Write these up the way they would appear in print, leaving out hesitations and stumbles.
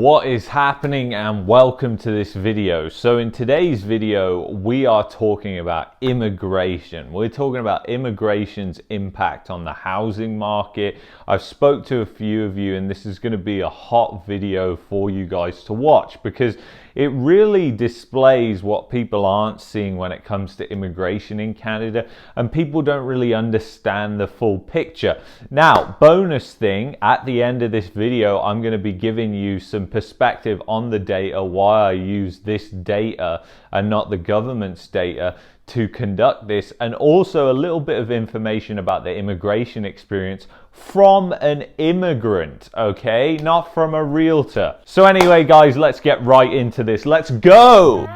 What is happening, and welcome to this video. So in today's video we are talking about immigration. We're talking about immigration's impact on the housing market. I've spoke to a few of you, and this is going to be a hot video for you guys to watch because it really displays what people aren't seeing when it comes to immigration in Canada, and people don't really understand the full picture. Now, bonus thing, at the end of this video, I'm going to be giving you some perspective on the data, why I use this data and not the government's data to conduct this, and also a little bit of information about the immigration experience from an immigrant, okay? Not from a realtor. So anyway, guys, let's get right into this. Let's go!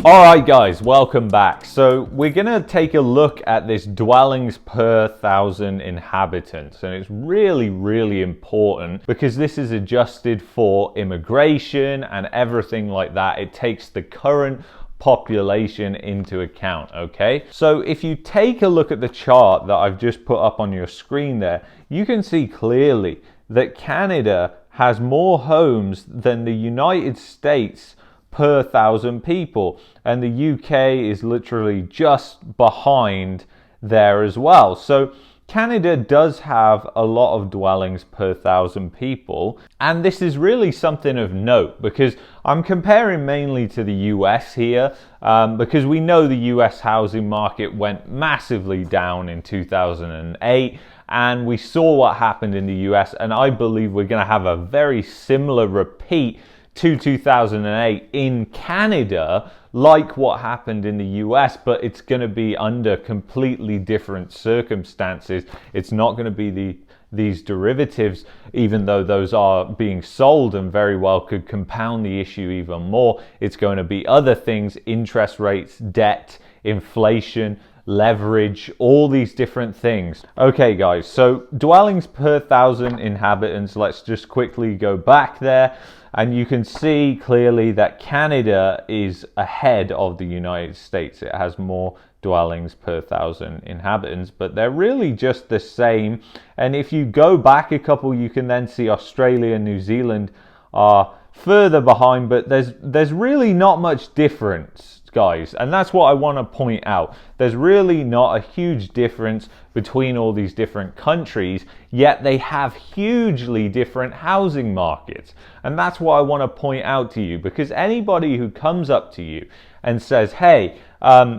Alright guys, welcome back. So we're going to take a look at this dwellings per 1,000 inhabitants, and it's really important because this is adjusted for immigration and everything like that. It takes the current population into account, okay? So if you take a look at the chart that I've just put up on your screen there, you can see clearly that Canada has more homes than the United States per 1,000 people, and the UK is literally just behind there as well. So Canada does have a lot of dwellings per 1,000 people, and this is really something of note because I'm comparing mainly to the US here, because we know the US housing market went massively down in 2008, and we saw what happened in the US, and I believe we're going to have a very similar repeat to 2008 in Canada, like what happened in the US, but it's going to be under completely different circumstances. It's not going to be these derivatives, even though those are being sold and very well could compound the issue even more. It's going to be other things: interest rates, debt, inflation, leverage, all these different things. Okay guys, so dwellings per 1,000 inhabitants, let's just quickly go back there. And you can see clearly that Canada is ahead of the United States. It has more dwellings per 1,000 inhabitants, but they're really just the same. And if you go back a couple, you can then see Australia and New Zealand are further behind, but there's really not much difference, guys, and that's what I want to point out. There's really not a huge difference between all these different countries, yet they have hugely different housing markets, and that's what I want to point out to you, because anybody who comes up to you and says, hey,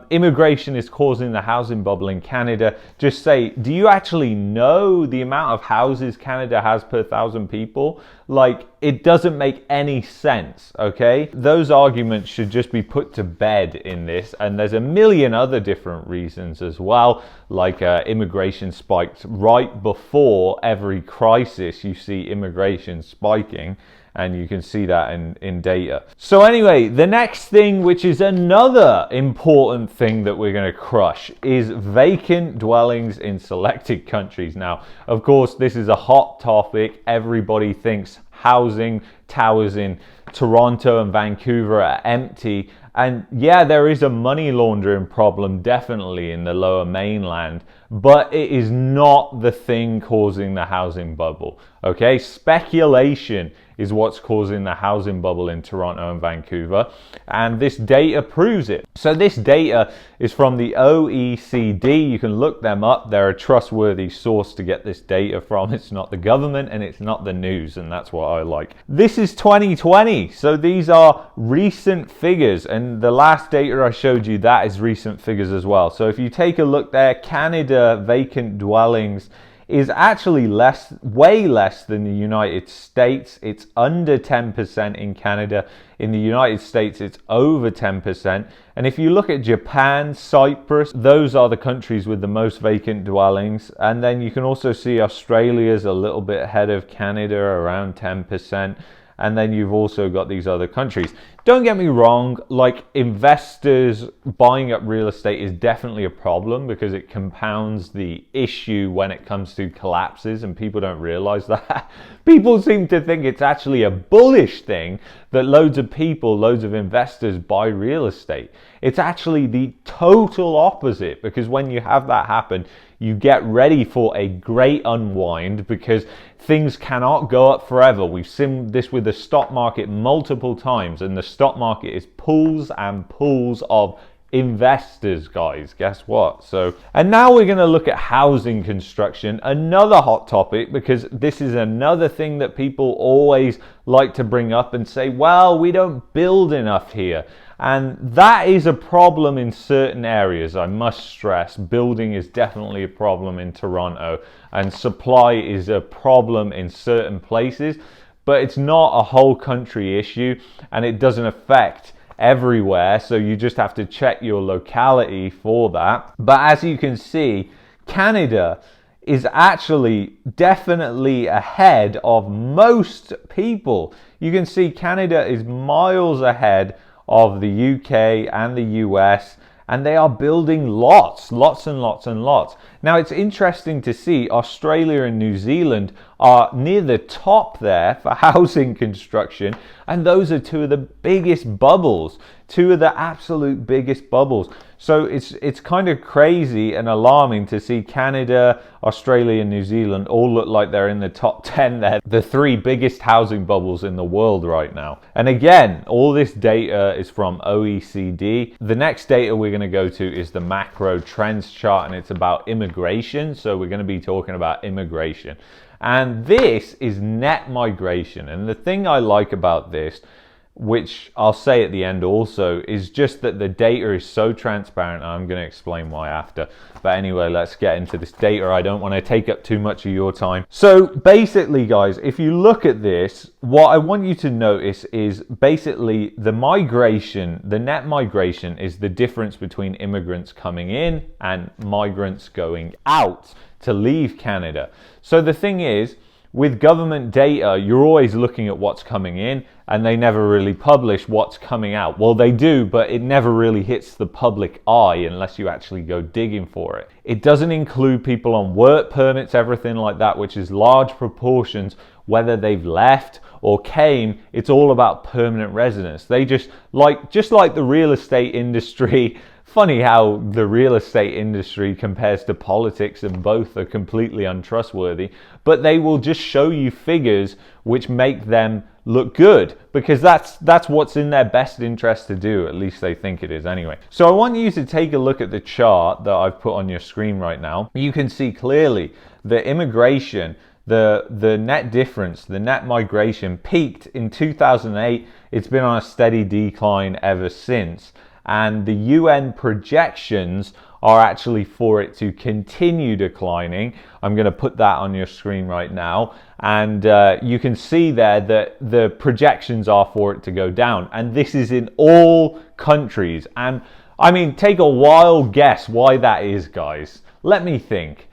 immigration is causing the housing bubble in Canada, just say, do you actually know the amount of houses Canada has per 1,000 people? Like, it doesn't make any sense, okay? Those arguments should just be put to bed in this, and there's a million other different reasons as well, like immigration spiked right before every crisis. You see immigration spiking, and you can see that in data. So anyway, the next thing, which is another important thing that we're going to crush, is vacant dwellings in selected countries. Now, of course, this is a hot topic. Everybody thinks housing towers in Toronto and Vancouver are empty. And yeah, there is a money laundering problem definitely in the lower mainland, but it is not the thing causing the housing bubble, okay? Speculation is what's causing the housing bubble in Toronto and Vancouver, and this data proves it. So this data is from the OECD. You can look them up. They're a trustworthy source to get this data from. It's not the government and it's not the news, and that's what I like. This is 2020, so these are recent figures, and the last data I showed you, that is recent figures as well. So if you take a look there, Canada vacant dwellings is actually way less than the United States. It's under 10% in Canada. In the United States, it's over 10%. And if you look at Japan, Cyprus, those are the countries with the most vacant dwellings. And then you can also see Australia's a little bit ahead of Canada, around 10%. And then you've also got these other countries. Don't get me wrong, like, investors buying up real estate is definitely a problem because it compounds the issue when it comes to collapses, and people don't realize that. People seem to think it's actually a bullish thing that loads of people, loads of investors buy real estate. It's actually the total opposite, because when you have that happen, you get ready for a great unwind, because things cannot go up forever. We've seen this with the stock market multiple times, and the stock market is pools and pools of investors, guys. Guess what? And now we're going to look at housing construction, another hot topic, because this is another thing that people always like to bring up and say, well, we don't build enough here. And that is a problem in certain areas. I must stress, building is definitely a problem in Toronto, and supply is a problem in certain places, but it's not a whole country issue, and it doesn't affect everywhere, so you just have to check your locality for that. But as you can see, Canada is actually definitely ahead of most people. You can see Canada is miles ahead of the UK and the US, and they are building lots and lots and lots. Now, it's interesting to see Australia and New Zealand are near the top there for housing construction, and those are two of the biggest bubbles, two of the absolute biggest bubbles. So it's kind of crazy and alarming to see Canada, Australia, and New Zealand all look like they're in the top 10 there, the three biggest housing bubbles in the world right now. And again, all this data is from OECD. The next data we're going to go to is the macro trends chart, and it's about immigration. So we're going to be talking about immigration. And this is net migration. And the thing I like about this, which I'll say at the end also, is just that the data is so transparent. I'm going to explain why after. But anyway, let's get into this data. I don't want to take up too much of your time. So basically, guys, if you look at this, what I want you to notice is basically the migration, the net migration is the difference between immigrants coming in and migrants going out to leave Canada. So the thing is, with government data, you're always looking at what's coming in, and they never really publish what's coming out. Well, they do, but it never really hits the public eye unless you actually go digging for it. It doesn't include people on work permits, everything like that, which is large proportions, whether they've left or came. It's all about permanent residence. They just like the real estate industry. Funny how the real estate industry compares to politics, and both are completely untrustworthy, but they will just show you figures which make them look good, because that's what's in their best interest to do. At least they think it is anyway. So I want you to take a look at the chart that I've put on your screen right now. You can see clearly the immigration, the net difference, the net migration peaked in 2008. It's been on a steady decline ever since. And the UN projections are actually for it to continue declining. I'm going to put that on your screen right now. And you can see there that the projections are for it to go down. And this is in all countries. And I mean, take a wild guess why that is, guys. Let me think.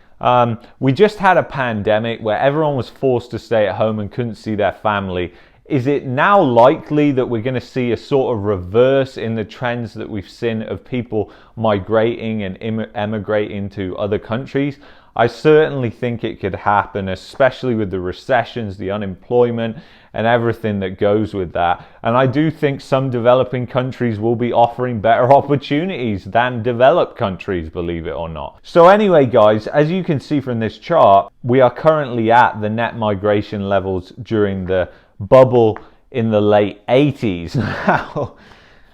We just had a pandemic where everyone was forced to stay at home and couldn't see their family. Is it now likely that we're going to see a sort of reverse in the trends that we've seen of people migrating and emigrating to other countries? I certainly think it could happen, especially with the recessions, the unemployment, and everything that goes with that. And I do think some developing countries will be offering better opportunities than developed countries, believe it or not. So anyway, guys, as you can see from this chart, we are currently at the net migration levels during the bubble in the late 80s. Now,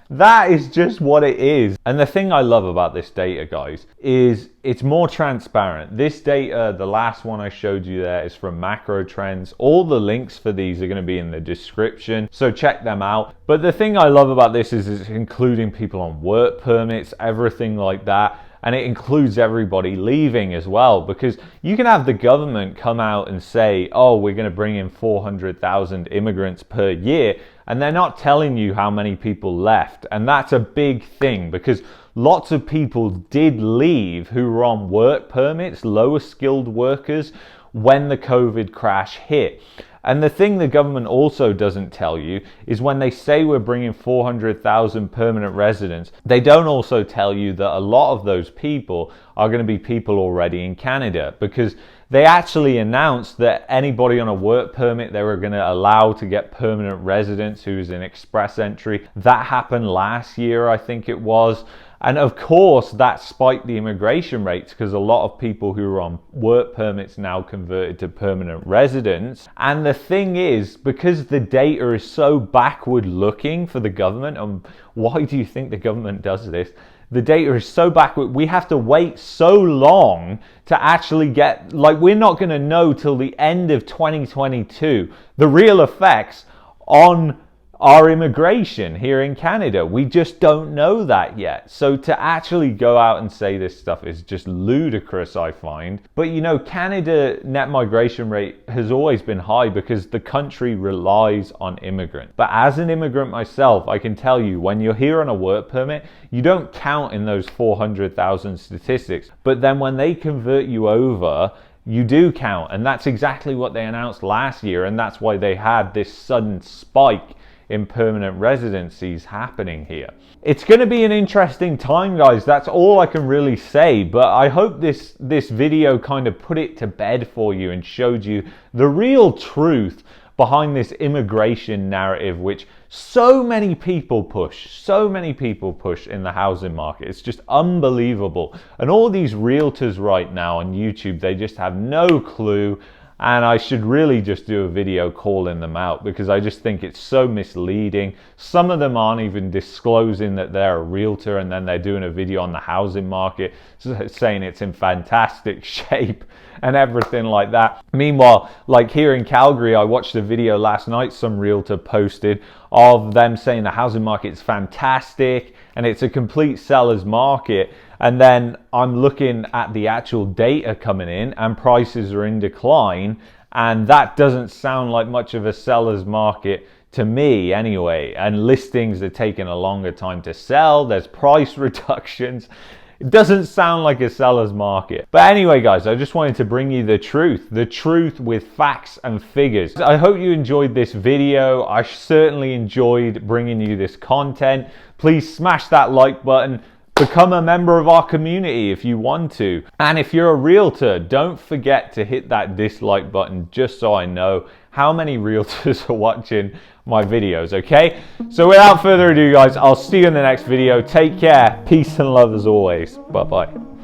that is just what it is. And the thing I love about this data, guys, is it's more transparent. This data, the last one I showed you there, is from Macro Trends. All the links for these are going to be in the description, so check them out. But the thing I love about this is it's including people on work permits, everything like that. And it includes everybody leaving as well, because you can have the government come out and say, oh, we're going to bring in 400,000 immigrants per year, and they're not telling you how many people left. And that's a big thing, because lots of people did leave who were on work permits, lower skilled workers, when the COVID crash hit. And the thing the government also doesn't tell you is when they say we're bringing 400,000 permanent residents, they don't also tell you that a lot of those people are going to be people already in Canada, because they actually announced that anybody on a work permit they were going to allow to get permanent residence who's in express entry. That happened last year, I think it was. And of course, that spiked the immigration rates because a lot of people who are on work permits now converted to permanent residents. And the thing is, because the data is so backward looking for the government, and why do you think the government does this? The data is so backward, we have to wait so long to actually get, like, we're not going to know till the end of 2022 the real effects on our immigration here in Canada. We just don't know that yet. So to actually go out and say this stuff is just ludicrous, I find. But you know, Canada net migration rate has always been high because the country relies on immigrants. But as an immigrant myself, I can tell you, when you're here on a work permit, you don't count in those 400,000 statistics. But then when they convert you over, you do count. And that's exactly what they announced last year. And that's why they had this sudden spike in permanent residencies happening here. It's going to be an interesting time, guys. That's all I can really say, but I hope this video kind of put it to bed for you and showed you the real truth behind this immigration narrative, which so many people push in the housing market. It's just unbelievable. And all these realtors right now on YouTube, they just have no clue. And I should really just do a video calling them out because I just think it's so misleading. Some of them aren't even disclosing that they're a realtor, and then they're doing a video on the housing market saying it's in fantastic shape and everything like that. Meanwhile, like here in Calgary, I watched a video last night some realtor posted of them saying the housing market is fantastic and it's a complete seller's market. And then I'm looking at the actual data coming in and prices are in decline. And that doesn't sound like much of a seller's market to me anyway. And listings are taking a longer time to sell. There's price reductions. It doesn't sound like a seller's market. But anyway, guys, I just wanted to bring you the truth with facts and figures. I hope you enjoyed this video. I certainly enjoyed bringing you this content. Please smash that like button. Become a member of our community if you want to. And if you're a realtor, don't forget to hit that dislike button just so I know how many realtors are watching my videos, okay? So without further ado, guys, I'll see you in the next video. Take care. Peace and love as always. Bye-bye.